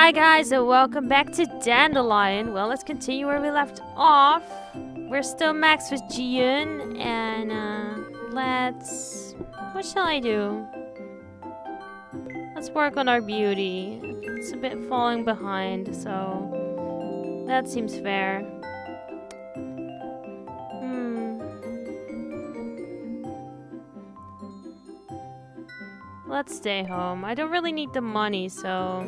Hi guys, and welcome back to Dandelion. Well, let's continue where we left off. We're still max with Jieun, and what shall I do? Let's work on our beauty. It's a bit falling behind, so that seems fair. Let's stay home. I don't really need the money, so...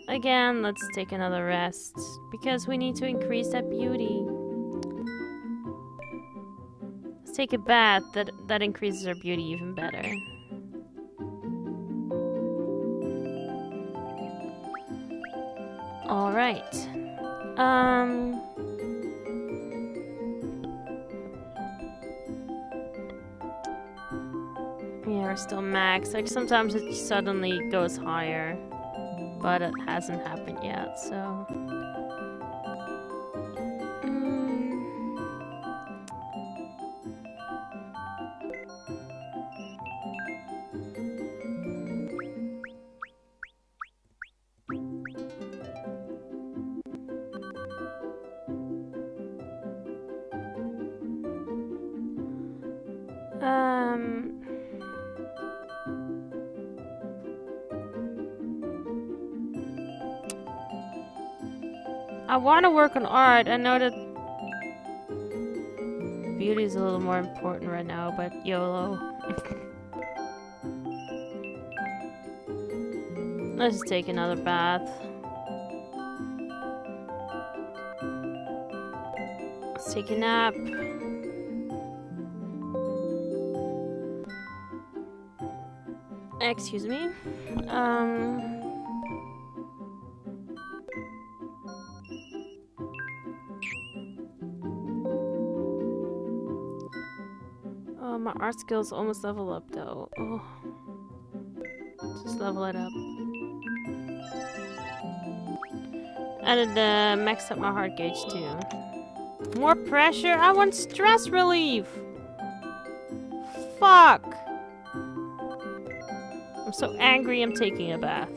Again, let's take another rest, because we need to increase that beauty. Let's take a bath. That increases our beauty even better. Alright. Yeah, we're still max. Like, sometimes it suddenly goes higher. But it hasn't happened yet, so... I want to work on art. I know that beauty is a little more important right now, but YOLO. Let's just take another bath. Let's take a nap. Excuse me. My art skills almost level up though. Oh. Just level it up. And it maxed up my heart gauge too. More pressure? I want stress relief! Fuck! I'm so angry I'm taking a bath.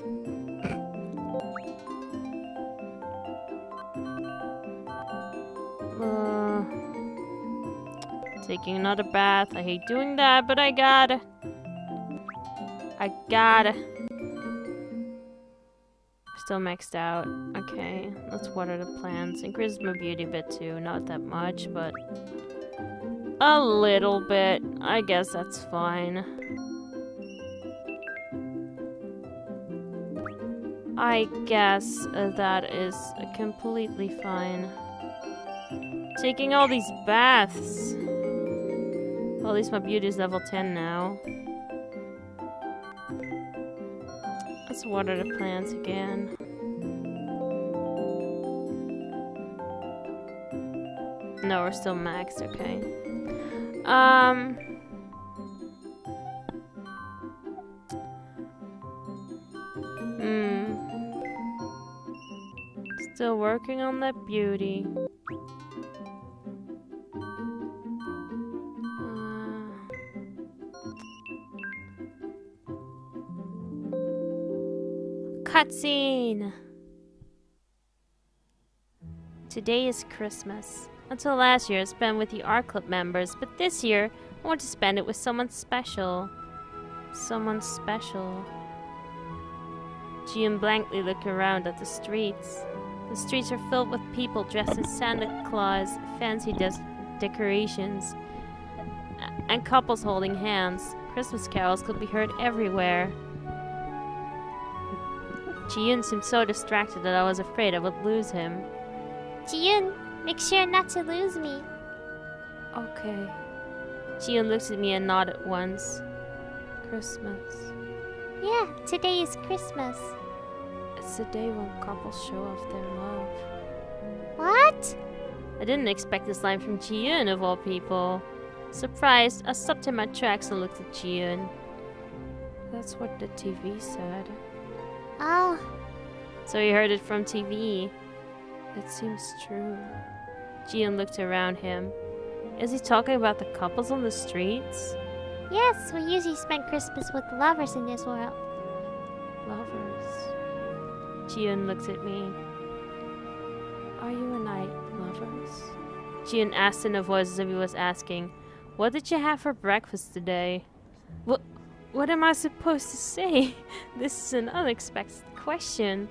Taking another bath. I hate doing that, but I gotta. Still maxed out. Okay, let's water the plants. Increases my beauty a bit too. Not that much, but a little bit. I guess that's fine. I guess that is completely fine. Taking all these baths. Well, at least my beauty is level 10 now. Let's water the plants again. No, we're still maxed, okay. Still working on that beauty. Cutscene! Today is Christmas. Until last year I spent with the art club members, but this year I want to spend it with someone special. Someone special. Jieun blankly looked around at the streets. The streets are filled with people dressed as Santa Claus, fancy decorations, and couples holding hands. Christmas carols could be heard everywhere. Jieun seemed so distracted that I was afraid I would lose him. Jieun, make sure not to lose me. Okay. Jieun looks at me and nodded once. Christmas. Yeah, today is Christmas. It's the day when couples show off their love. What? I didn't expect this line from Jieun of all people. Surprised, I stopped in my tracks and looked at Jieun. That's what the TV said. Oh. So you heard it from TV. It seems true. Jieun looked around him. Is he talking about the couples on the streets? Yes, we usually spend Christmas with lovers in this world. Jieun looks at me. Are you and I lovers? Jieun asked in a voice as if he was asking, what did you have for breakfast today? What am I supposed to say? This is an unexpected question.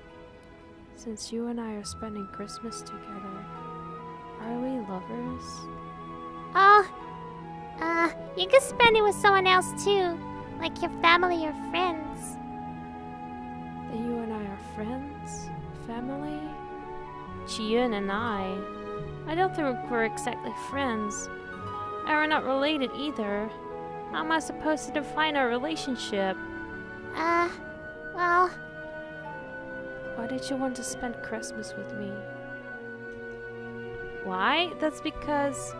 Since you and I are spending Christmas together, are we lovers? Oh, you can spend it with someone else too, like your family or friends. Then you and I are friends? Family? Jieun and I don't think we're exactly friends. And we're not related either. How am I supposed to define our relationship? Well... Why did you want to spend Christmas with me? Why? That's because...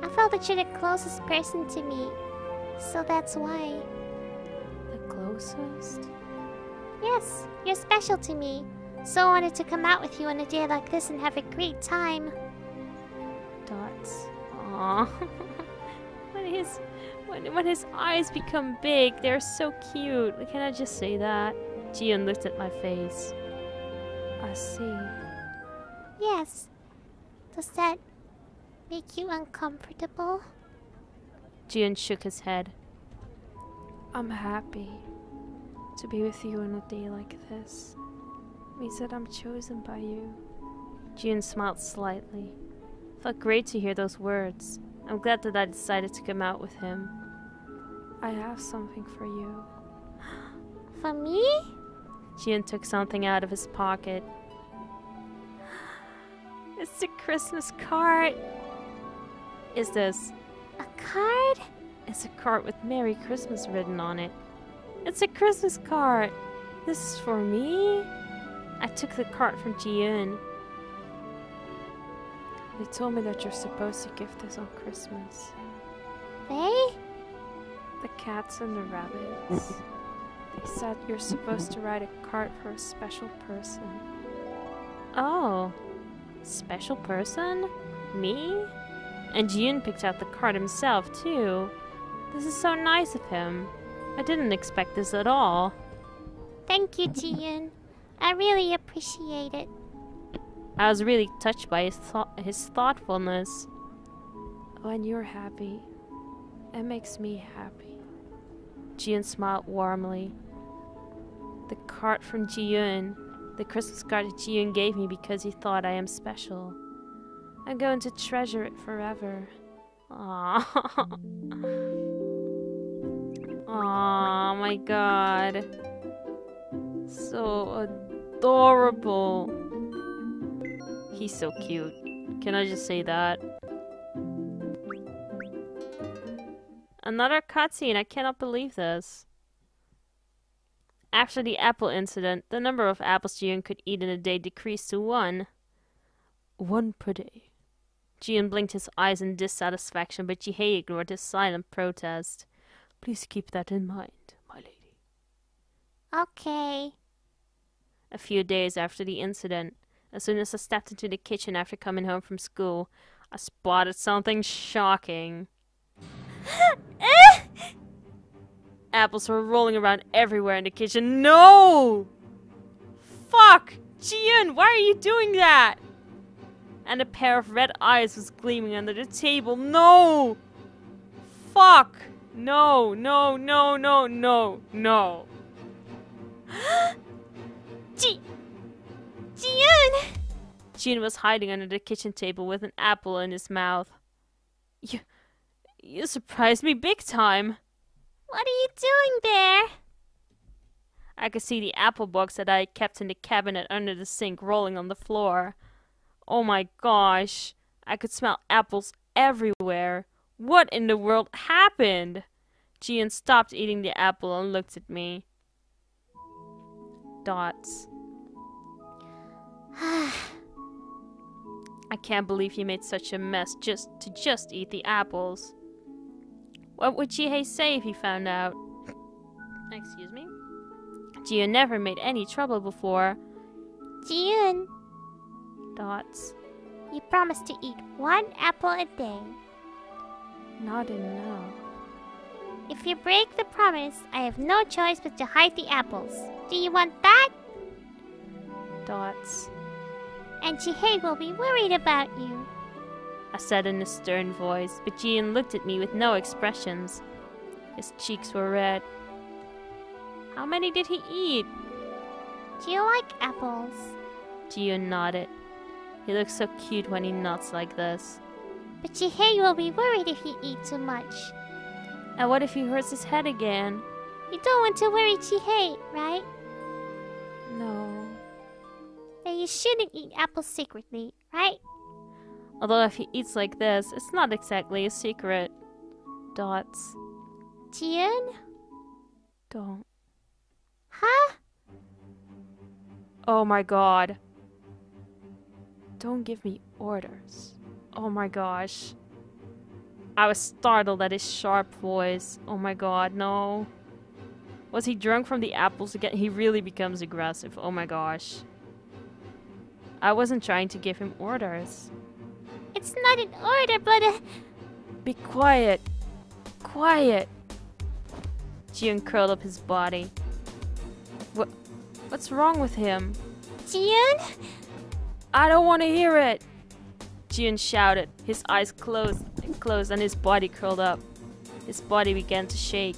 I felt that you're the closest person to me, so that's why. The closest? Yes, you're special to me, so I wanted to come out with you on a day like this and have a great time. Dots. Aww. When his eyes become big, they're so cute. Can I just say that? Jieun looked at my face. I see. Yes. Does that make you uncomfortable? Jieun shook his head. I'm happy to be with you on a day like this. It means that I'm chosen by you. Jieun smiled slightly. Felt great to hear those words. I'm glad that I decided to come out with him. I have something for you. For me? Jieun took something out of his pocket. It's a Christmas card. Is this? A card? It's a card with Merry Christmas written on it. It's a Christmas card. This is for me? I took the card from Jieun. They told me that you're supposed to gift this on Christmas. They? The cats and the rabbits. They said you're supposed to write a card for a special person. Oh, special person? Me? And Jieun picked out the card himself, too. This is so nice of him. I didn't expect this at all. Thank you, Jieun. I really appreciate it. I was really touched by his thoughtfulness. When you're happy, it makes me happy. Jieun smiled warmly. The card from Jieun, the Christmas card that Jieun gave me because he thought I am special. I'm going to treasure it forever. Aww. Aww, my god. So adorable. He's so cute. Can I just say that? Another cutscene. I cannot believe this. After the apple incident, the number of apples Jieun could eat in a day decreased to 1. 1 per day. Jieun blinked his eyes in dissatisfaction, but Jihae ignored his silent protest. Please keep that in mind, my lady. Okay. A few days after the incident, as soon as I stepped into the kitchen after coming home from school, I spotted something shocking. Apples were rolling around everywhere in the kitchen. No! Fuck! Jieun, why are you doing that? And a pair of red eyes was gleaming under the table. No! Fuck! No, no, no, no, no, no. Jieun! Jieun was hiding under the kitchen table with an apple in his mouth. You surprised me big time. What are you doing there? I could see the apple box that I kept in the cabinet under the sink rolling on the floor. Oh my gosh. I could smell apples everywhere. What in the world happened? Jieun stopped eating the apple and looked at me. Dots. I can't believe you made such a mess just to eat the apples. What would Jihae say if he found out? Excuse me? Jieun never made any trouble before. Jieun, Dots. you promised to eat 1 apple a day. Not enough. If you break the promise, I have no choice but to hide the apples. Do you want that? Dots. And Jihae will be worried about you. I said in a stern voice, but Jieun looked at me with no expressions. His cheeks were red. How many did he eat? Do you like apples? Jieun nodded. He looks so cute when he nods like this. But Jihae will be worried if he eats too much. And what if he hurts his head again? You don't want to worry Jihae, right? No. Then you shouldn't eat apples secretly, right? Although if he eats like this, it's not exactly a secret. Dots. Jieun? Don't. Huh? Oh my god. Don't give me orders. Oh my gosh. I was startled at his sharp voice. Oh my god, no. Was he drunk from the apples again? He really becomes aggressive. Oh my gosh. I wasn't trying to give him orders. It's not an order, but Be quiet. Quiet. Jieun curled up his body. What's wrong with him? Jieun? I don't want to hear it. Jieun shouted. His eyes closed and his body curled up. His body began to shake.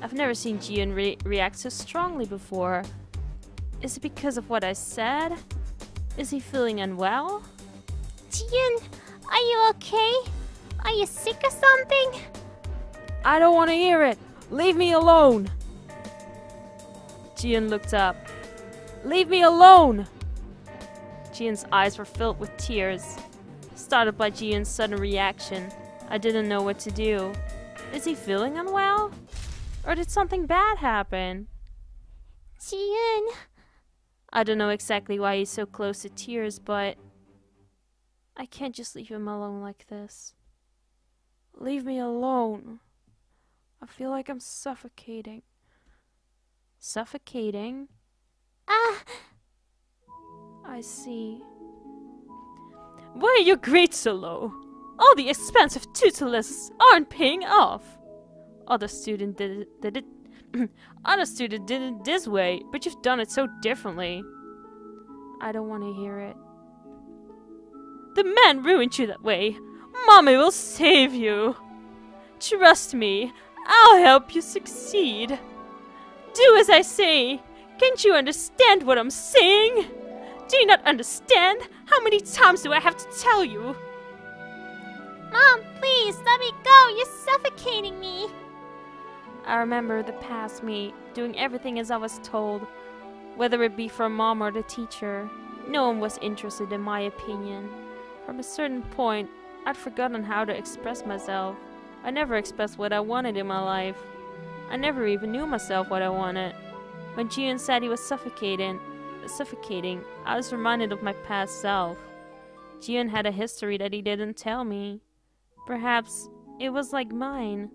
I've never seen Jieun react so strongly before. Is it because of what I said? Is he feeling unwell? Jieun, are you okay? Are you sick or something? I don't want to hear it. Leave me alone. Jieun looked up. Leave me alone. Jieun's eyes were filled with tears. Startled by Jieun's sudden reaction, I didn't know what to do. Is he feeling unwell? Or did something bad happen? Jieun. I don't know exactly why he's so close to tears, but I can't just leave him alone like this. Leave me alone. I feel like I'm suffocating. Suffocating? I see. Why are your grades so low? All the expensive tuteless aren't paying off. Other student did it Other student did it this way, but you've done it so differently. I don't want to hear it. The man ruined you that way. Mommy will save you. Trust me, I'll help you succeed. Do as I say. Can't you understand what I'm saying? Do you not understand? How many times do I have to tell you? Mom, please, let me go. You're suffocating me. I remember the past me, doing everything as I was told, whether it be from mom or the teacher. No one was interested in my opinion. From a certain point, I'd forgotten how to express myself. I never expressed what I wanted in my life. I never even knew myself what I wanted. When Jieun said he was suffocating, I was reminded of my past self. Jieun had a history that he didn't tell me. Perhaps it was like mine.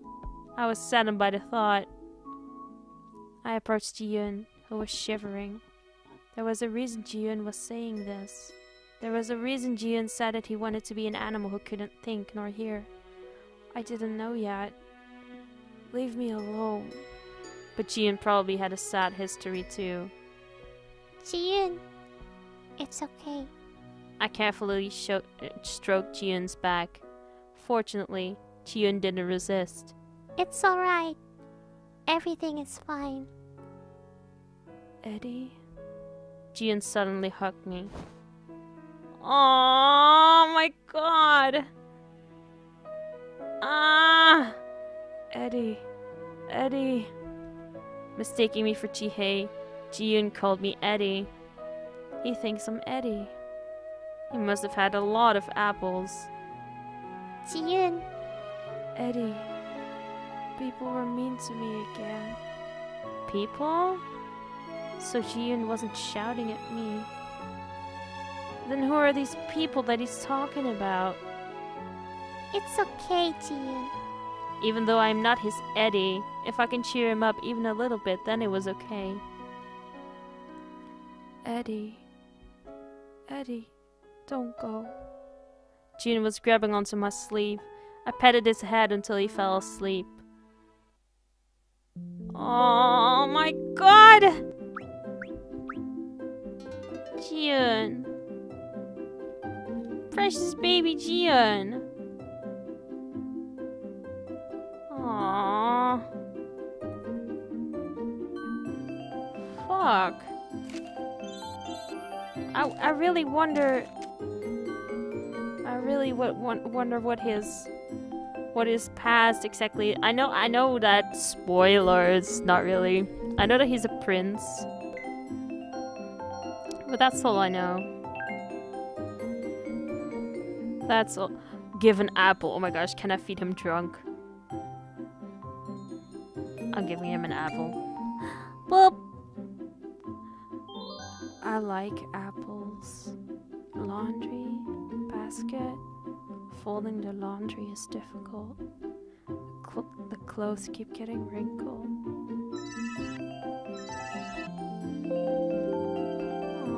I was saddened by the thought. I approached Jieun, who was shivering. There was a reason Jieun was saying this. There was a reason Jieun said that he wanted to be an animal who couldn't think nor hear. I didn't know yet. Leave me alone. But Jieun probably had a sad history too. Jieun, it's okay. I carefully stroked Jieun's back. Fortunately, Jieun didn't resist. It's alright. Everything is fine. Eddie? Jieun suddenly hugged me. Oh my god! Ah! Eddie. Eddie. Mistaking me for Jihae, Jieun called me Eddie. He thinks I'm Eddie. He must have had a lot of apples. Jieun. Eddie. People were mean to me again. People? So Jieun wasn't shouting at me. Then who are these people that he's talking about? It's okay, Jieun. Even though I'm not his Eddie, if I can cheer him up even a little bit, then it was okay. Eddie. Eddie, don't go. Jieun was grabbing onto my sleeve. I patted his head until he fell asleep. Oh my god! precious baby Jieun. Aww. Fuck. I really wonder. I really wonder what his past exactly. I know that spoilers. Not really. I know that he's a prince, but that's all I know. That's all. Give an apple. Oh my gosh, can I feed him drunk? I'm giving him an apple. Boop. I like apples. Laundry basket. Folding the laundry is difficult. The clothes keep getting wrinkled.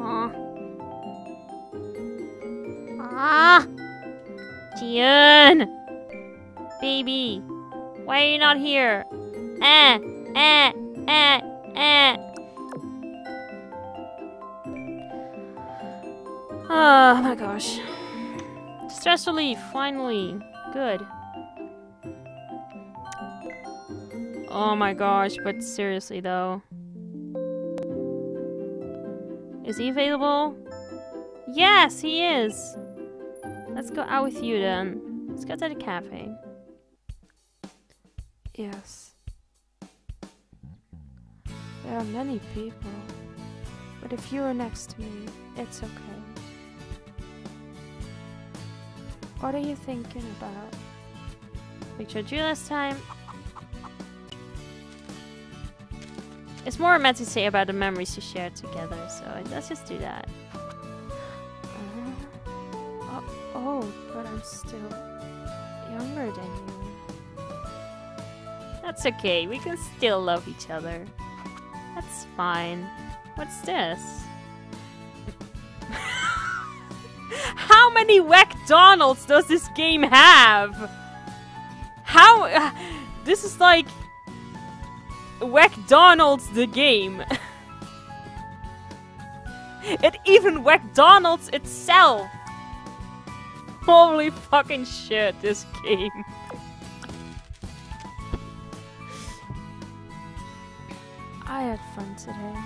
Aww. Ah! Jieun! Baby! Why are you not here? Oh my gosh. Stress relief, finally. Good. Oh my gosh, but seriously though. Is he available? Yes, he is! Let's go out with you then. Let's go to the cafe. Yes. There are many people. But if you are next to me, it's okay. What are you thinking about? Picture drew last time. It's more meant to say about the memories you shared together, so let's just do that. Oh, but I'm still younger than you. That's okay, we can still love each other. That's fine. What's this? How many McDonald's does this game have? How? This is like McDonald's the game. It even McDonald's itself. Holy fucking shit, this game. I had fun today.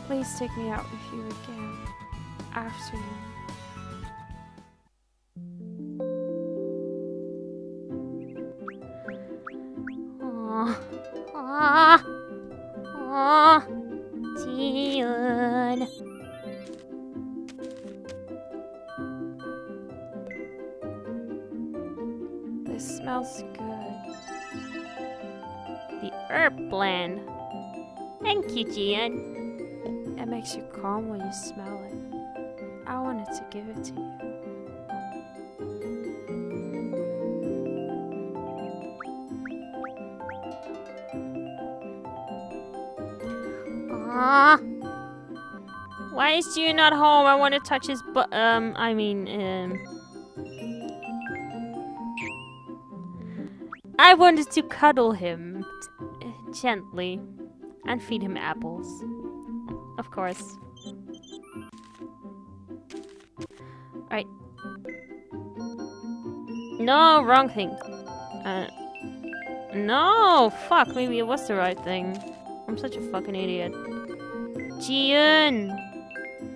Please take me out with you again. After you. Jieun. This smells good. The herb blend. Thank you, Jieun. It makes you calm when you smell it. I wanted to give it to you. Why is Jieun not home? I want to touch his butt. I wanted to cuddle him gently and feed him apples. Of course. Right. No, wrong thing. No, fuck, maybe it was the right thing. I'm such a fucking idiot. Jieun!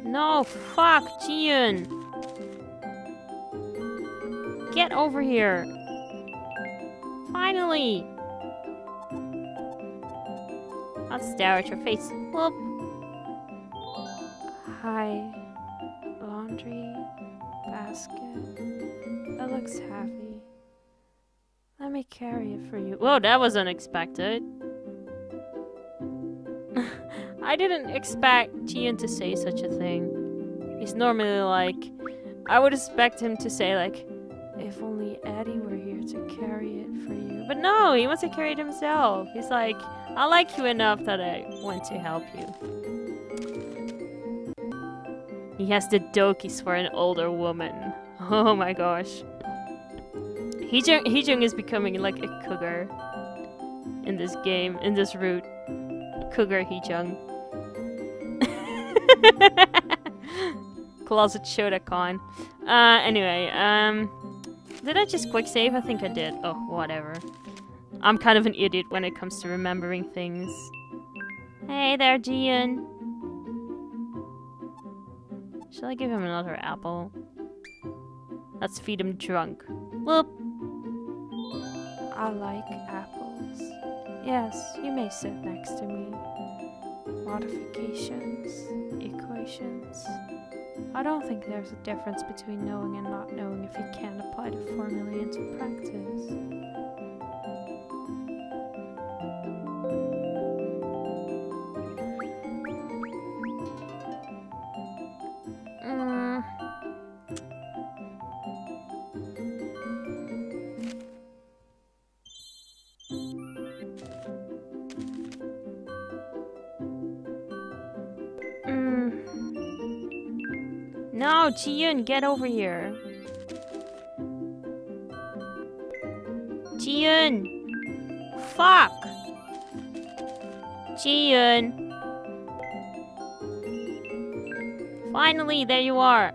No, fuck, Jieun! Get over here! Finally! I'll stare at your face. Whoop! Hi. Laundry basket. It looks heavy. Let me carry it for you. Whoa, that was unexpected. I didn't expect Jieun to say such a thing. He's normally like... I would expect him to say like, if only Eddie were here to carry it for you. But no, he wants to carry it himself. He's like, I like you enough that I want to help you. He has the dokis for an older woman. Oh my gosh. Heejung is becoming like a cougar in this game, in this route. Cougar Heejung. Closet Shotacon. Anyway, did I just quick save? I think I did. Oh, whatever. I'm kind of an idiot when it comes to remembering things. Hey there, Jieun. Shall I give him another apple? Let's feed him drunk. Whoop. I like apples. Yes, you may sit next to me. Modifications, equations. I don't think there's a difference between knowing and not knowing if you can't apply the formula into practice. No, Jieun, get over here. Jieun! Fuck! Jieun! Finally, there you are!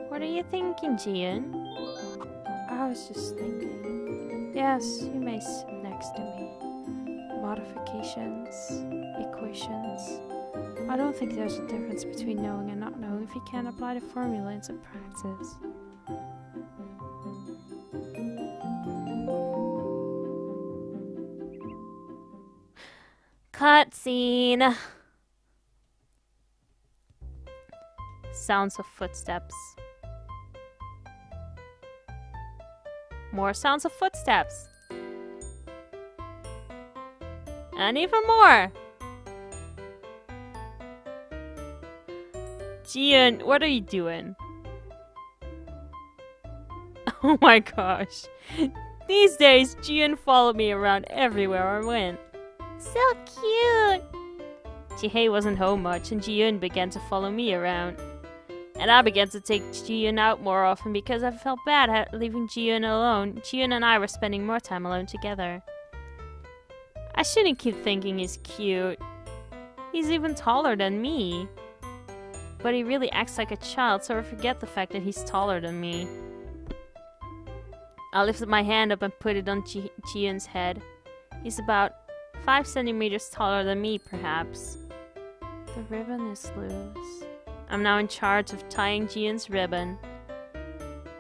What are you thinking, Jieun? I was just thinking. Yes, you may sit next to me. Modifications, equations. I don't think there's a difference between knowing and not knowing if you can't apply the formula into practice. Cutscene! Sounds of footsteps. More sounds of footsteps. And even more! Jieun, what are you doing? Oh my gosh. These days, Jieun followed me around everywhere I went. So cute! Jihae wasn't home much, and Jieun began to follow me around. And I began to take Jieun out more often because I felt bad leaving Jieun alone. Jieun and I were spending more time alone together. I shouldn't keep thinking he's cute. He's even taller than me. But he really acts like a child, so I forget the fact that he's taller than me. I lifted my hand up and put it on Jieun's head. He's about 5 centimeters taller than me, perhaps. The ribbon is loose. I'm now in charge of tying Jieun's ribbon.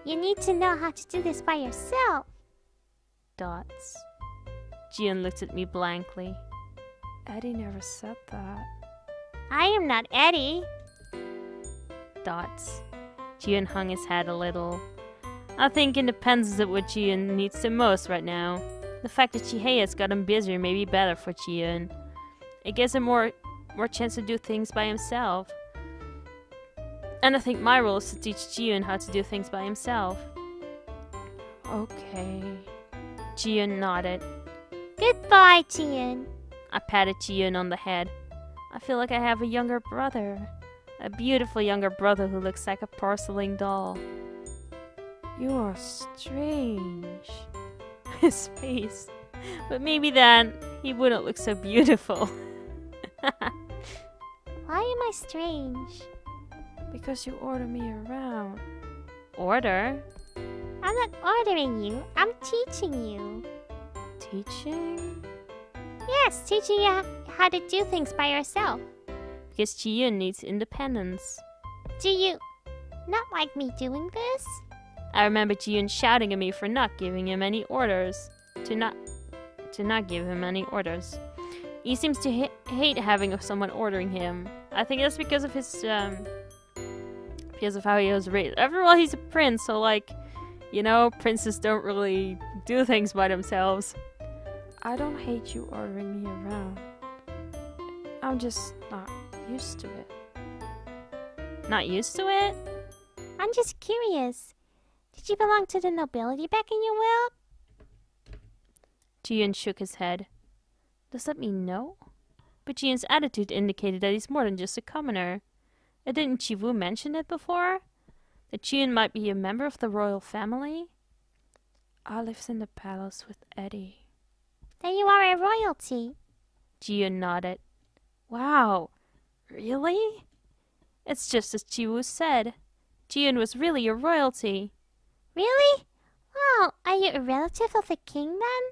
You need to know how to do this by yourself. Dots. Jieun looked at me blankly. Eddie never said that. I am not Eddie. Dots. Jieun hung his head a little. I think independence is what Jieun needs the most right now. The fact that Jihae has gotten busier may be better for Jieun. It gives him more chance to do things by himself. And I think my role is to teach Jieun how to do things by himself. Okay. Jieun nodded. Goodbye, Jieun. I patted Jieun on the head. I feel like I have a younger brother. A beautiful younger brother who looks like a porcelain doll. You are strange. His face. But maybe then he wouldn't look so beautiful. Why am I strange? Because you order me around. Order? I'm not ordering you. I'm teaching you. Teaching? Yes, teaching you how to do things by yourself. Because Jieun needs independence. Do you not like me doing this? I remember Jieun shouting at me for not giving him any orders. To not give him any orders. He seems to hate having someone ordering him. I think that's because of his because of how he was raised. After all, he's a prince, so like, you know, princes don't really do things by themselves. I don't hate you ordering me around. I'm just not used to it. Not used to it? I'm just curious. Did you belong to the nobility back in your world? Jieun shook his head. Does that mean no? But Jieun's attitude indicated that he's more than just a commoner. Didn't Chivu mention it before? That Jieun might be a member of the royal family? I lived in the palace with Eddie. Then you are a royalty. Jieun nodded. Wow, really? It's just as Jiwoo said. Jieun was really a royalty. Really? Wow, are you a relative of the king then?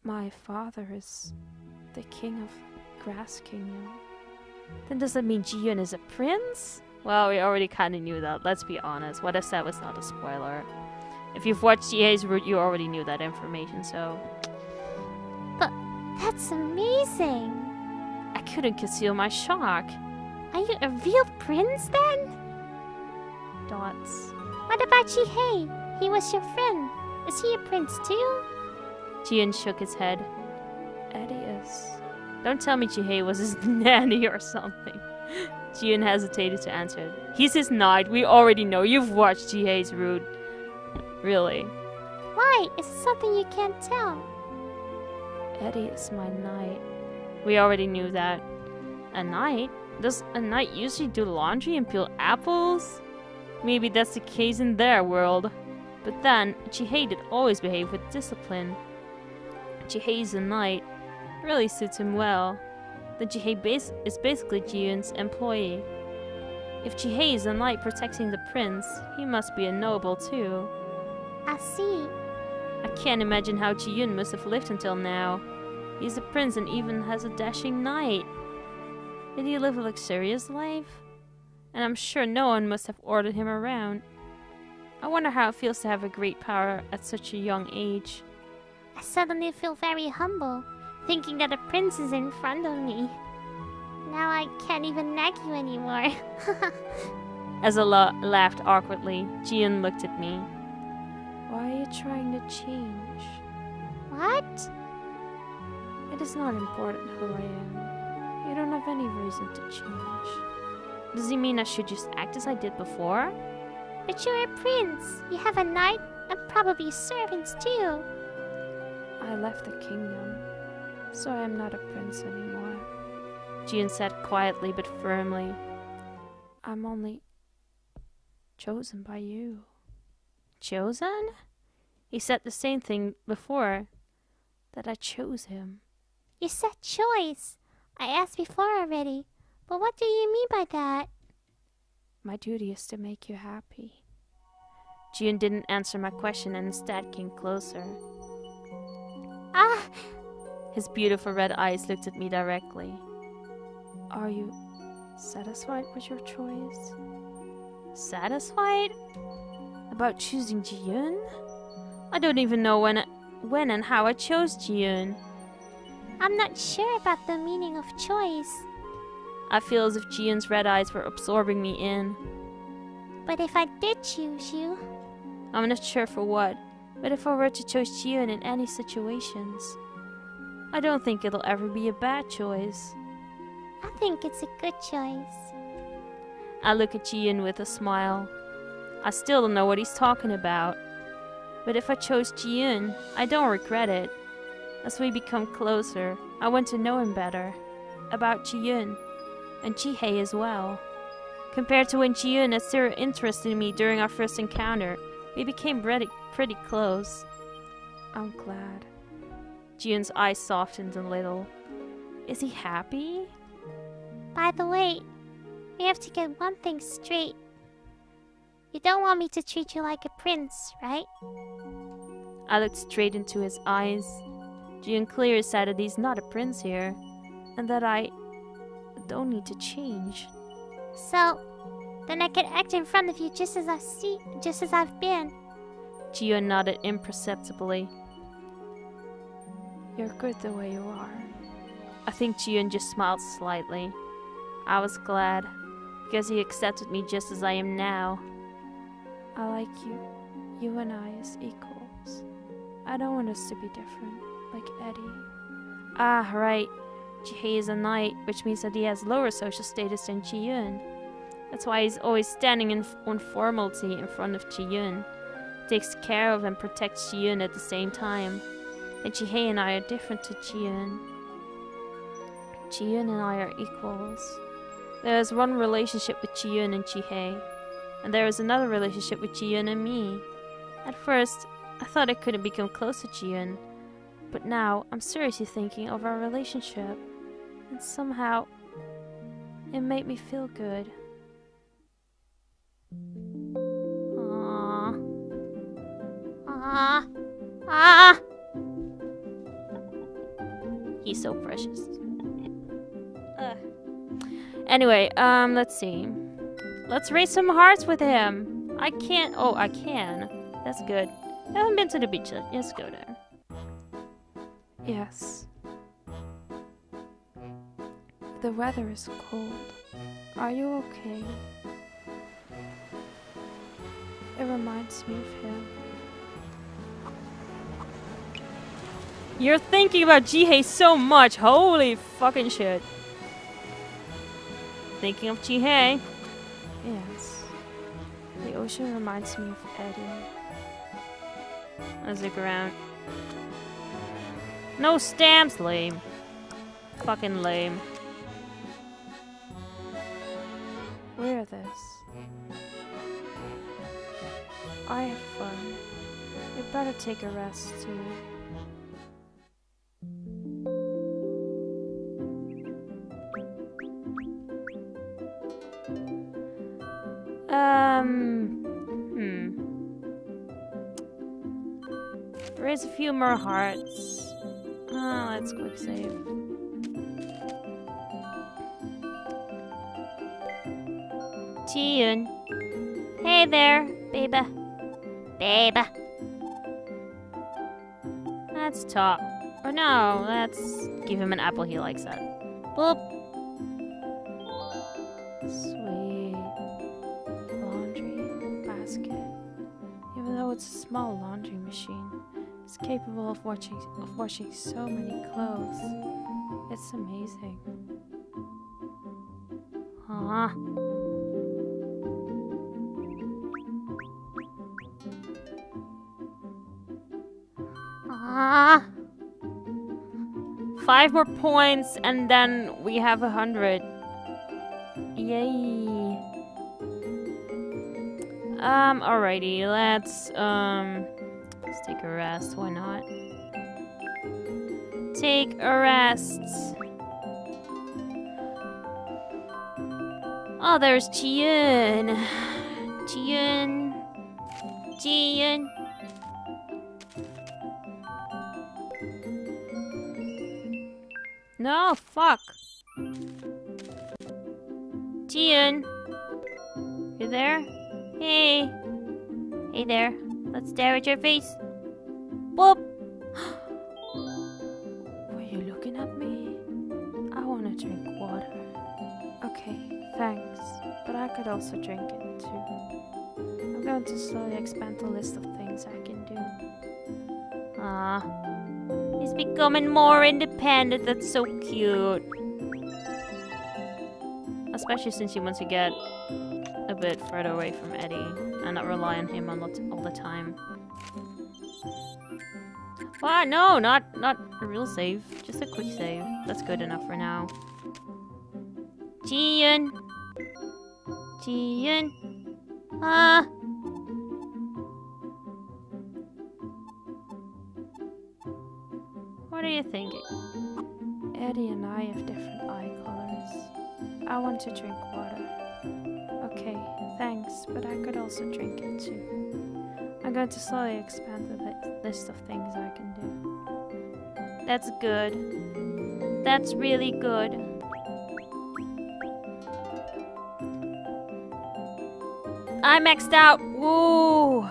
My father is the king of Grass Kingdom. Then does that mean Jieun is a prince? Well, we already kind of knew that, let's be honest. What I said was not a spoiler. If you've watched Jihae's Route, you already knew that information, so... But that's amazing. I couldn't conceal my shock. Are you a real prince then? Dots. What about Jihae? He was your friend. Is he a prince too? Jieun shook his head. Eddie is. Don't tell me Jihae was his nanny or something. Jieun hesitated to answer. He's his knight, we already know. You've watched Jihae's Route. Really? Why? Is it something you can't tell? Eddie is my knight. We already knew that. A knight? Does a knight usually do laundry and peel apples? Maybe that's the case in their world. But then, Jihae did always behave with discipline. Jihae's a knight. Really suits him well. The Jihae is basically Jieun's employee. If Jihae is a knight protecting the prince, he must be a noble too. I see. I can't imagine how Jieun must have lived until now. He's a prince and even has a dashing knight. Did he live a luxurious life? And I'm sure no one must have ordered him around. I wonder how it feels to have a great power at such a young age. I suddenly feel very humble, thinking that a prince is in front of me. Now I can't even nag you anymore. As Allah laughed awkwardly, Jieun looked at me. Why are you trying to change? What? It is not important who I am. You don't have any reason to change. Does he mean I should just act as I did before? But you're a prince. You have a knight and probably servants too. I left the kingdom, so I am not a prince anymore. Jieun said quietly but firmly. I'm only chosen by you. Chosen? He said the same thing before. That I chose him. You said choice. I asked before already. But what do you mean by that? My duty is to make you happy. Jieun didn't answer my question and instead came closer. Ah! His beautiful red eyes looked at me directly. Are you satisfied with your choice? Satisfied? About choosing Jieun? I don't even know when and how I chose Jieun. I'm not sure about the meaning of choice. I feel as if Jieun's red eyes were absorbing me in. But if I did choose you... I'm not sure for what, but if I were to choose Jieun in any situations, I don't think it'll ever be a bad choice. I think it's a good choice. I look at Jieun with a smile. I still don't know what he's talking about. But if I chose Jieun, I don't regret it. As we become closer, I want to know him better. About Jieun. And Jihae as well. Compared to when Jieun had zero interest in me during our first encounter, we became pretty close. I'm glad. Jieun's eyes softened a little. Is he happy? By the way, we have to get one thing straight. You don't want me to treat you like a prince, right? I looked straight into his eyes. Jieun clearly said that he's not a prince here, and that I don't need to change. So, then I can act in front of you just as I've been. Jieun nodded imperceptibly. You're good the way you are. I think Jieun just smiled slightly. I was glad, because he accepted me just as I am now. I like you. You and I as equals. I don't want us to be different, like Eddie. Ah, right. Jihae is a knight, which means that he has lower social status than Jieun. That's why he's always standing on formality in front of Jieun. Takes care of and protects Jieun at the same time. And Jihae and I are different to Jieun. Jieun and I are equals. There is one relationship with Jieun and Jihae, and there is another relationship with Jieun and me. At first, I thought I couldn't become close to Jieun, but now I'm seriously thinking of our relationship, and somehow it made me feel good. Ah! He's so precious. Anyway, let's see. Let's raise some hearts with him. I can't. Oh, I can. That's good. I haven't been to the beach yet. Let's go there. Yes. The weather is cold. Are you okay? It reminds me of him. You're thinking about Jihae so much. Holy fucking shit. Thinking of Jihae. Yes. The ocean reminds me of Eddie. Let's look around. No stamps, lame. Fucking lame. Wear this. I have fun. You better take a rest too. Raise a few more hearts. Let's quick save. Jieun. Hey there, baby. Baby. Let's talk. Or no, let's give him an apple. He likes that. Boop. Sweet. Laundry basket. Even though it's a small laundry machine, it's capable of washing so many clothes. It's amazing. Huh. Ah! 5 more points and then we have 100. Yay. Alrighty, let's take a rest, why not? Take a rest. Oh, there's Jieun. Jieun. No, fuck. Jieun. You there? Hey. Hey there. Let's stare at your face. Boop. Were you looking at me? I want to drink water. Okay, thanks. But I could also drink it too. I'm going to slowly expand the list of things I can do. He's becoming more independent. That's so cute. Especially since he wants to get a bit further away from Eddie and not rely on him all the time. Well, no, not a real save. Just a quick save. That's good enough for now. Jieun. What are you thinking? Eddie and I have different eye colors. I want to drink water. Okay, thanks, but I could also drink it too. I'm going to slowly expand the list of things I can do. That's good. That's really good. I maxed out. Woo.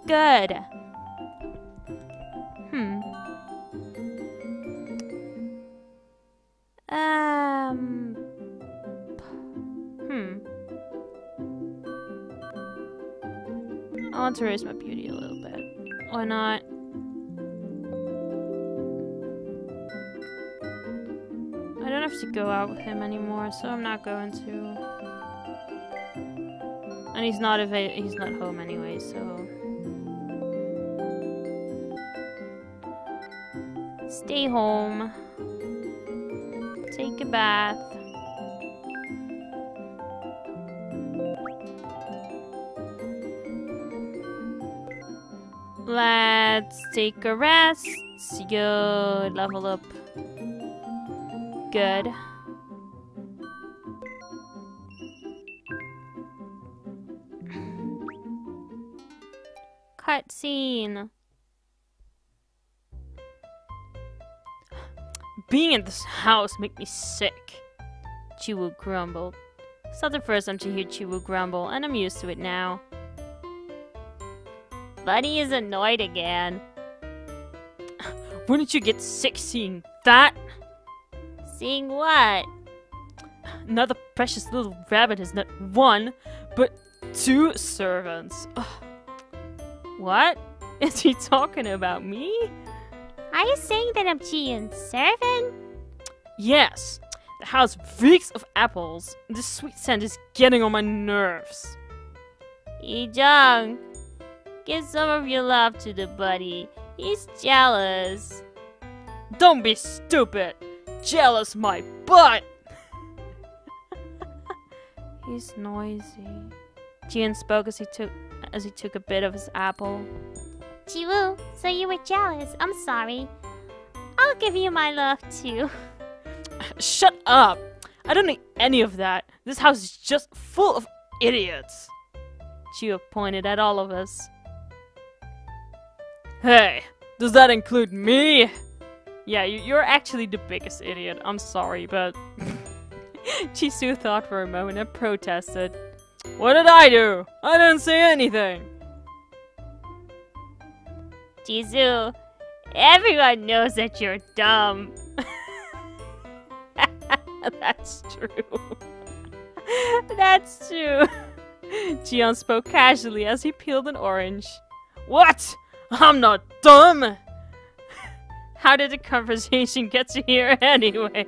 Good. I want to raise my beauty a little bit. Why not? I don't have to go out with him anymore, so I'm not going to. And he's not home anyway, so stay home. Take a bath. Let's take a rest. Good. Level up. Good. cutscene. Being in this house makes me sick, Chiwu grumbled. It's not the first time to hear Chiwu grumble, and I'm used to it now. Buddy is annoyed again. Wouldn't you get sick seeing that? Seeing what? Now the precious little rabbit has not one, but 2 servants. Ugh. What? Is he talking about me? Are you saying that I'm Jieun's servant? Yes. The house reeks of apples. The sweet scent is getting on my nerves. Jung, give some of your love to the buddy. He's jealous. Don't be stupid. Jealous my butt. He's noisy. Jieun spoke as he took a bit of his apple. Jiwoo, so you were jealous. I'm sorry. I'll give you my love too. Shut up! I don't need any of that. This house is just full of idiots. Jieun pointed at all of us. Hey, does that include me? Yeah, you're actually the biggest idiot. I'm sorry, but... Jisoo thought for a moment and protested. What did I do? I didn't say anything. Jisoo, everyone knows that you're dumb. That's true. That's true. Jieun spoke casually as he peeled an orange. What? I'm not dumb! How did the conversation get to here anyway?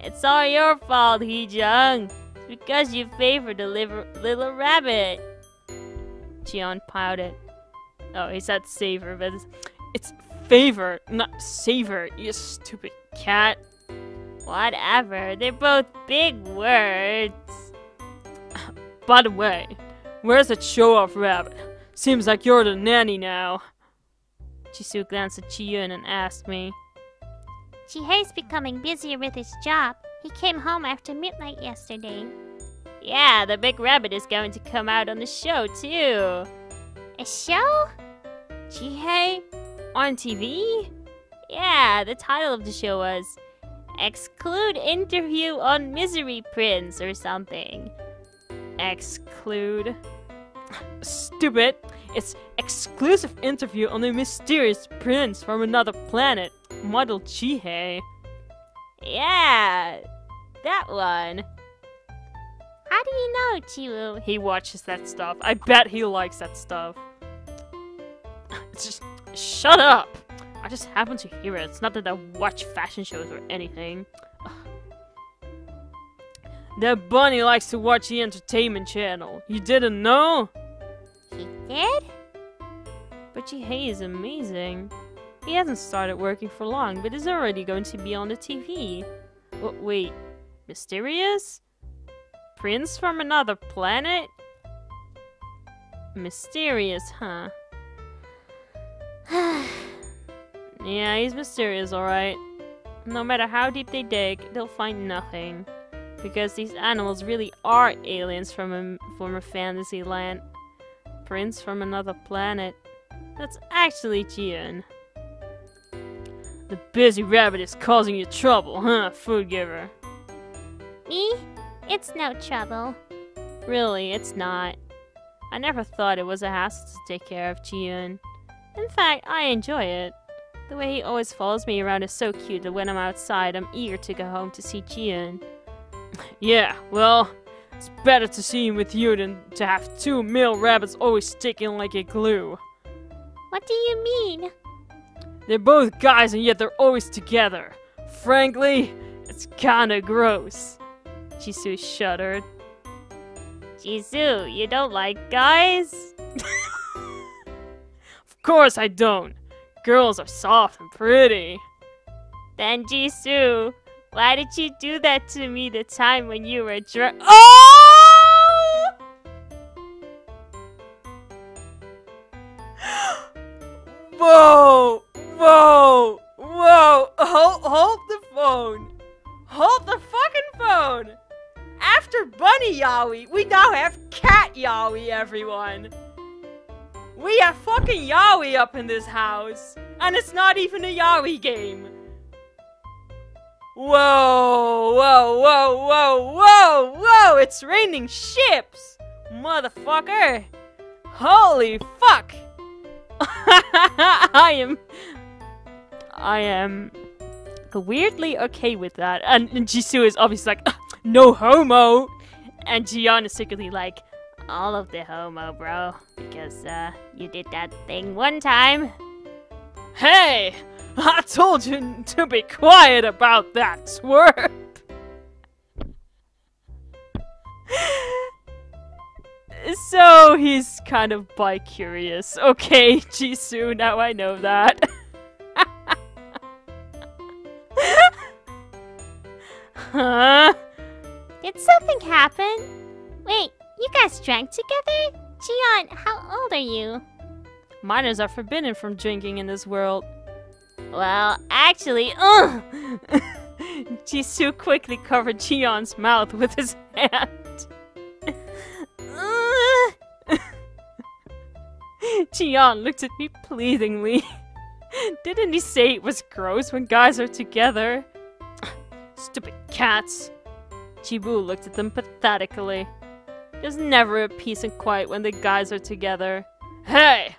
It's all your fault, Hee-jung. It's because you favor the little rabbit. Jieun pouted. Oh, he said savor, but it's favor, not savor, you stupid cat. Whatever, they're both big words. By the way, where's that show-off rabbit? Seems like you're the nanny now. Jisoo glanced at Jieun and asked me. Jihae's becoming busier with his job. He came home after midnight yesterday. Yeah, the big rabbit is going to come out on the show too. A show? Jihae? On TV? Yeah, the title of the show was Exclude Interview on Misery Prince or something. Exclude? Stupid! It's exclusive interview on a mysterious prince from another planet, model Jihae. Yeah, that one. How do you know, Jiwoo? He watches that stuff. I bet he likes that stuff. Just shut up! I just happen to hear it. It's not that I watch fashion shows or anything. Ugh. That bunny likes to watch the entertainment channel. You didn't know? He did? But Jihae is amazing. He hasn't started working for long, but is already going to be on the TV. Wait, mysterious? Prince from another planet? Mysterious, huh? Yeah, he's mysterious, alright. No matter how deep they dig, they'll find nothing. Because these animals really are aliens from a fantasy land. Prince from another planet. That's actually Jieun. The busy rabbit is causing you trouble, huh, food giver? Me? It's no trouble. Really, it's not. I never thought it was a hassle to take care of Jieun. In fact, I enjoy it. The way he always follows me around is so cute that when I'm outside, I'm eager to go home to see Jieun. Yeah, well, it's better to see him with you than to have 2 male rabbits always sticking like a glue. What do you mean? They're both guys and yet they're always together. Frankly, it's kinda gross. Jisoo shuddered. Jisoo, you don't like guys? Of course I don't. Girls are soft and pretty. Then Jisoo, why did you do that to me the time when you were drunk? Oh! Whoa! Whoa! Whoa! Hold the phone! Hold the fucking phone! After bunny yaoi, we now have cat yaoi, everyone! We have fucking yaoi up in this house! And it's not even a yaoi game! Whoa, whoa, whoa, whoa, whoa, whoa! It's raining ships! Motherfucker! Holy fuck! I am weirdly okay with that. And Jisoo is obviously like, no homo! And Jieun is secretly like, all of the homo, bro. Because, you did that thing one time. Hey! I told you to be quiet about that, twerp! So, he's kind of bi-curious. Okay, Jisoo, now I know that. Huh? Did something happen? Wait, you guys drank together? Jieun, how old are you? Minors are forbidden from drinking in this world. Well, actually, Jisoo quickly covered Jieun's mouth with his hand. Jieun looked at me pleadingly. Didn't he say it was gross when guys are together? Stupid cats. Jibu looked at them pathetically. There's never a peace and quiet when the guys are together. Hey!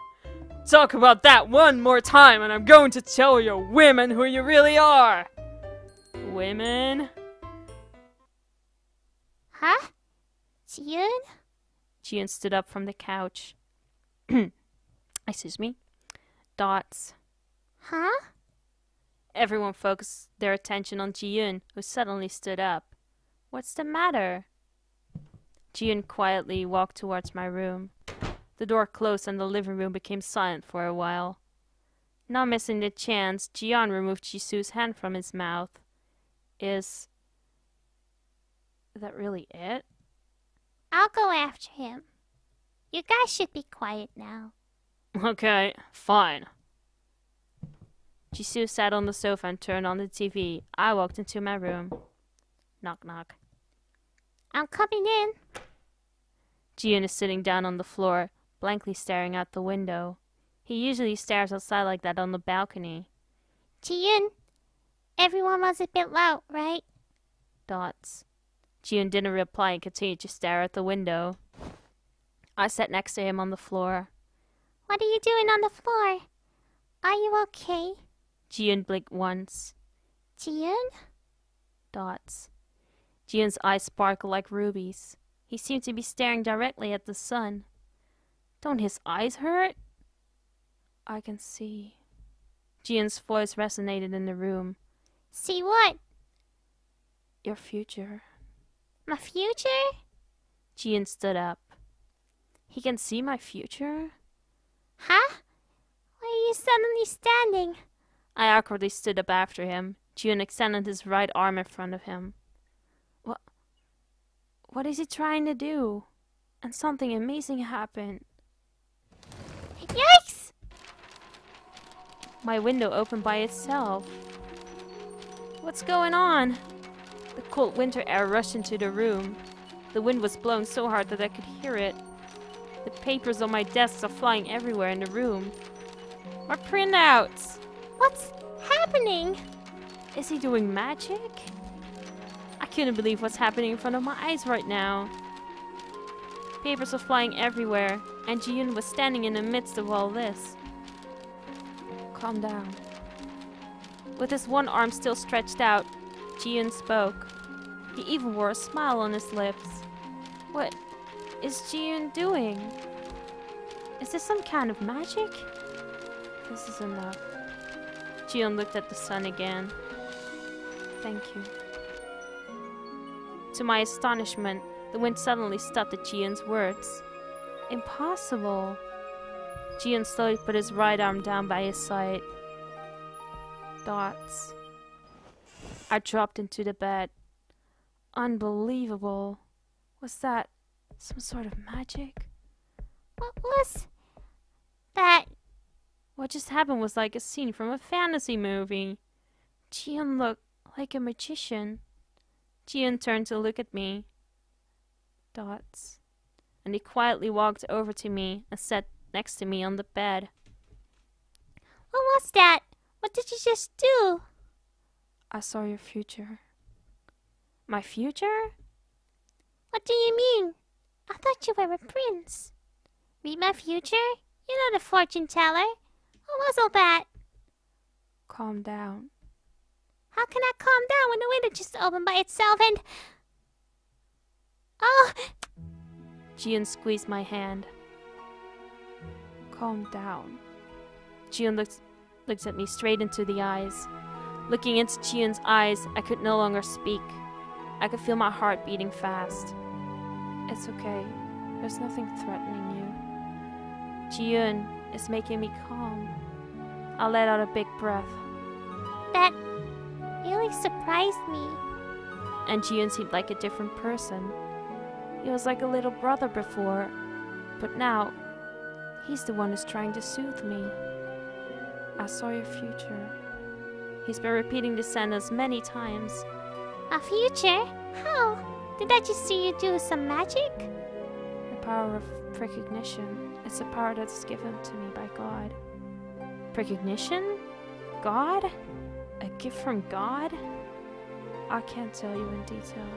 Talk about that one more time and I'm going to tell your women who you really are! Women? Huh? Jieun? Jieun stood up from the couch. Excuse me. Dots. Huh? Everyone focused their attention on Jieun, who suddenly stood up. What's the matter? Jieun quietly walked towards my room. The door closed and the living room became silent for a while. Not missing the chance, Jieun removed Jisoo's hand from his mouth. Is that really it? I'll go after him. You guys should be quiet now. Okay, fine. Jisoo sat on the sofa and turned on the TV. I walked into my room. Knock knock. I'm coming in. Jieun is sitting down on the floor, blankly staring out the window. He usually stares outside like that on the balcony. Jieun, everyone was a bit loud, right? Dots. Jieun didn't reply and continued to stare at the window. I sat next to him on the floor. What are you doing on the floor? Are you okay? Jieun blinked once. Jieun? Dots. Jieun's eyes sparkled like rubies. He seemed to be staring directly at the sun. Don't his eyes hurt? I can see. Jieun's voice resonated in the room. See what? Your future. My future? Jieun stood up. He can see my future? Huh? Why are you suddenly standing? I awkwardly stood up after him. Jieun extended his right arm in front of him. What is he trying to do? And something amazing happened. Yikes! My window opened by itself. What's going on? The cold winter air rushed into the room. The wind was blowing so hard that I could hear it. The papers on my desks are flying everywhere in the room. My printouts! What's happening? Is he doing magic? I couldn't believe what's happening in front of my eyes right now. Papers were flying everywhere, and Jieun was standing in the midst of all this. Calm down. With his one arm still stretched out, Jieun spoke. He even wore a smile on his lips. What is Jieun doing? Is this some kind of magic? This is enough. Jieun looked at the sun again. Thank you. To my astonishment, the wind suddenly stopped at Jieun's words. Impossible. Jieun slowly put his right arm down by his side. Dots. I dropped into the bed. Unbelievable. Was that some sort of magic? What was that? What just happened was like a scene from a fantasy movie. Jieun looked like a magician. Jieun turned to look at me. Dots. And he quietly walked over to me and sat next to me on the bed. What was that? What did you just do? I saw your future. My future? What do you mean? I thought you were a prince. Read my future? You're not a fortune teller. What was all that? Calm down. How can I calm down when the window just opened by itself and... Oh! Jieun squeezed my hand. Calm down. Jieun looks at me straight into the eyes. Looking into Jieun's eyes, I could no longer speak. I could feel my heart beating fast. It's okay. There's nothing threatening you. Jieun is making me calm. I let out a big breath. That really surprised me. And Jieun seemed like a different person. He was like a little brother before, but now he's the one who's trying to soothe me. I saw your future. He's been repeating this sentence many times. A future? How? Did I just see you do some magic? The power of recognition. It's a power that's given to me by God. Recognition? God? A gift from God? I can't tell you in detail.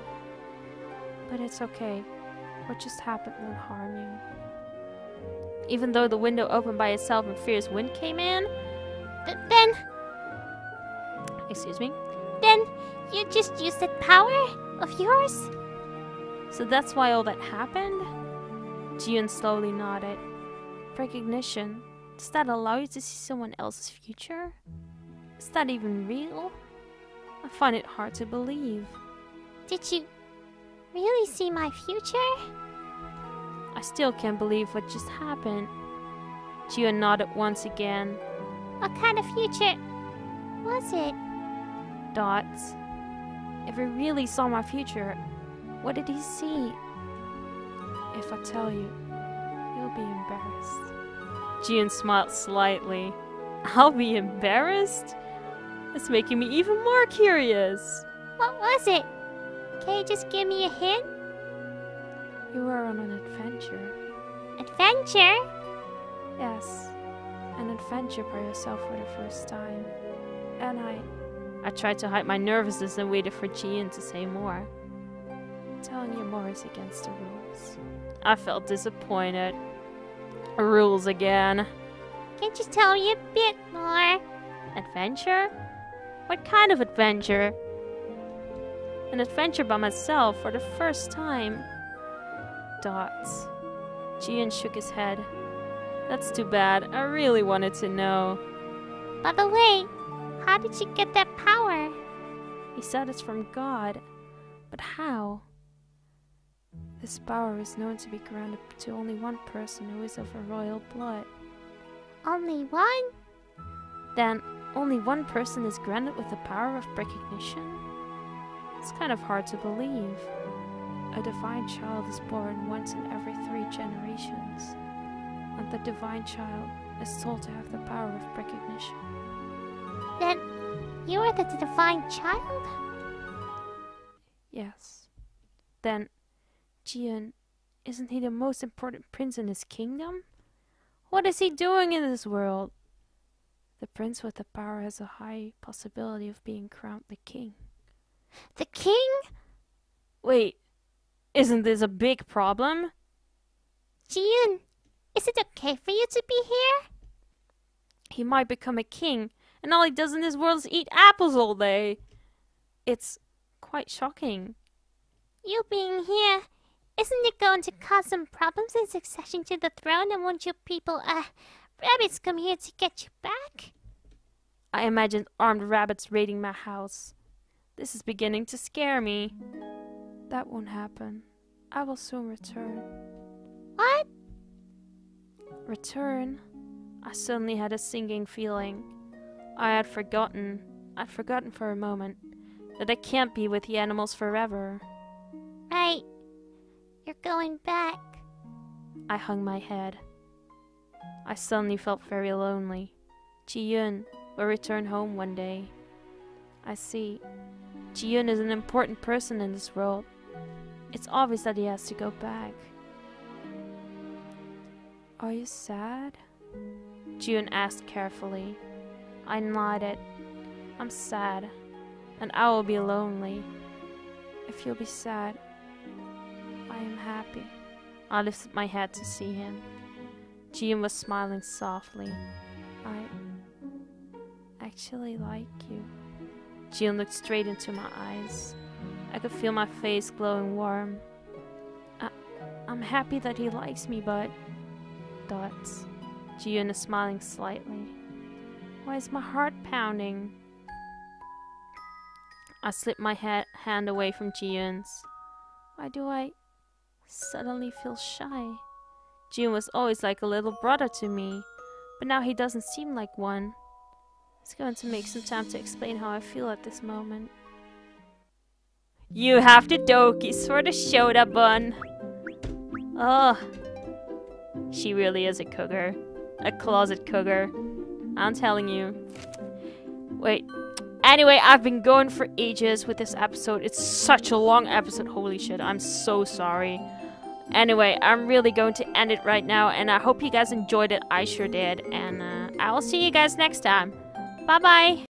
But it's okay. What just happened won't harm you. Even though the window opened by itself and fierce wind came in? Then Excuse me? Then you just used that power of yours? So that's why all that happened? Jieun slowly nodded. Recognition. Does that allow you to see someone else's future? Is that even real? I find it hard to believe. Did you really see my future? I still can't believe what just happened. Jieun nodded once again. What kind of future was it? Dots. If he really saw my future, what did he see? If I tell you, you'll be embarrassed. Jieun smiled slightly. I'll be embarrassed? It's making me even more curious. What was it? Can you just give me a hint? You were on an adventure. Adventure? Yes, an adventure by yourself for the first time. And I tried to hide my nervousness and waited for Jieun to say more. telling you more is against the rules. I felt disappointed. Rules again. Can't you tell me a bit more? Adventure? What kind of adventure? An adventure by myself for the first time. Dots. Jieun shook his head. That's too bad. I really wanted to know. By the way, how did you get that power? He said it's from God. But how? This power is known to be granted to only one person who is of a royal blood. Only one? Then, only one person is granted with the power of recognition? It's kind of hard to believe. A divine child is born once in every 3 generations, and the divine child is told to have the power of recognition. Then, you are the divine child? Yes. Then, Jieun, isn't he the most important prince in his kingdom? What is he doing in this world? The prince with the power has a high possibility of being crowned the king. The king? Wait, isn't this a big problem? Jieun, is it okay for you to be here? He might become a king, and all he does in this world is eat apples all day. It's quite shocking. You being here, isn't it going to cause some problems in succession to the throne, and won't your people, rabbits come here to get you back? I imagined armed rabbits raiding my house. This is beginning to scare me. That won't happen. I will soon return. What? Return? I suddenly had a sinking feeling. I'd forgotten for a moment that I can't be with the animals forever. Right. You're going back. I hung my head. I suddenly felt very lonely. Jieun will return home one day. I see. Jieun is an important person in this world. It's obvious that he has to go back. Are you sad? Jieun asked carefully. I nodded. I'm sad, and I will be lonely. If you'll be sad, I am happy. I lifted my head to see him. Jieun was smiling softly. I actually like you. Jieun looked straight into my eyes. I could feel my face glowing warm. I'm happy that he likes me, but... Dots. Jieun is smiling slightly. Why is my heart pounding? I slipped my hand away from Jieun's. Why do I suddenly feel shy? Jieun was always like a little brother to me, but now he doesn't seem like one. It's going to make some time to explain how I feel at this moment. You have the dokies for the soda bun. Oh, she really is a cougar. A closet cougar. I'm telling you. Wait. Anyway, I've been going for ages with this episode. It's such a long episode. Holy shit, I'm so sorry. Anyway, I'm really going to end it right now, and I hope you guys enjoyed it. I sure did. And I will see you guys next time. Bye-bye.